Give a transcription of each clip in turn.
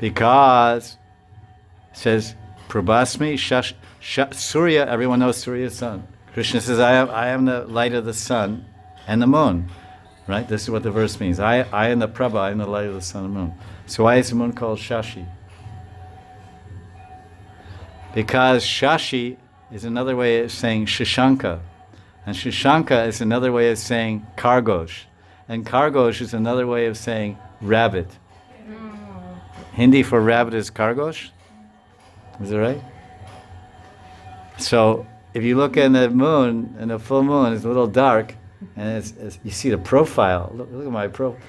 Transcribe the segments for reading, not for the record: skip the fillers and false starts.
Because it says Prabhasmi Surya, everyone knows Surya's sun. Krishna says, I am the light of the sun and the moon. Right? This is what the verse means. I am the Prabha, I am the light of the sun and moon. So why is the moon called Shashi? Because Shashi is another way of saying Shashanka. And Shashanka is another way of saying Khargosh. And Khargosh is another way of saying rabbit. Hindi for rabbit is Khargosh. Is that right? So if you look in the moon, in the full moon, it's a little dark, and you see the profile. Look at my profile.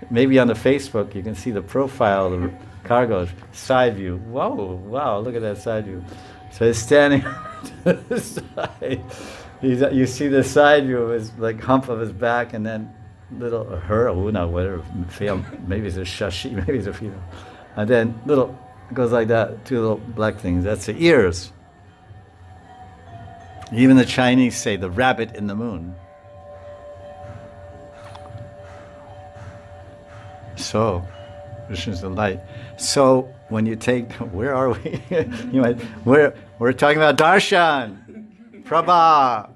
Maybe on the Facebook you can see the profile of the Khargosh. Side view. Whoa, wow, look at that side view. So he's standing to the side. You see the side view of his hump of his back, and then little whatever, maybe it's a shashi, maybe it's a female. And then little, it goes like that, two little black things. That's the ears. Even the Chinese say the rabbit in the moon. So, Krishna's the light. So when you take, where are we? We're talking about darshan, prabha.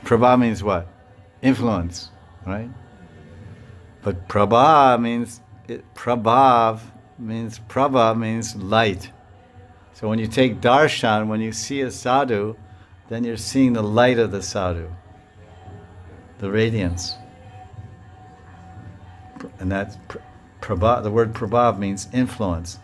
Prabha means what? Influence, right? But prabha means prabha means light. So when you take darshan, when you see a sadhu, then you're seeing the light of the sadhu, the radiance. And that's prabha. The word prabha means influence.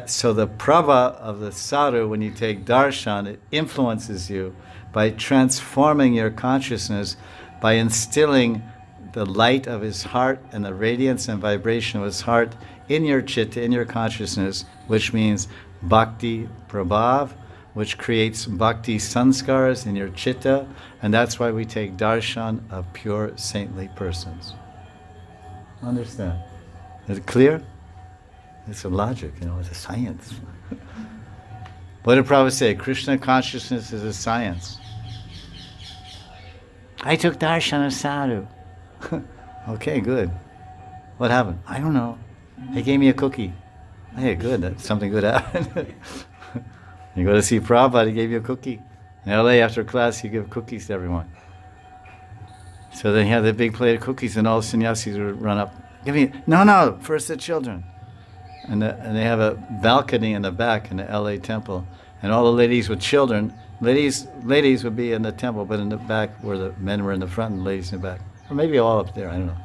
So the prabha of the sadhu, when you take darshan, it influences you by transforming your consciousness, by instilling the light of his heart and the radiance and vibration of his heart in your chitta, in your consciousness, which means bhakti prabhav, which creates bhakti sanskars in your chitta, and that's why we take darshan of pure saintly persons. Understand? Is it clear? It's a logic, it's a science. What did Prabhupada say? Krishna consciousness is a science. I took darshan of sadhu. Okay, good. What happened? I don't know. He gave me a cookie. Hey, good. Something good happened. You go to see Prabhupada, he gave you a cookie. In LA, after class, you give cookies to everyone. So then he had the big plate of cookies, and all the sannyasis would run up. Give me, no, first the children. And they have a balcony in the back in the LA temple, and all the ladies with children, ladies would be in the temple, but in the back where the men were in the front and ladies in the back. Or maybe all up there, I don't know.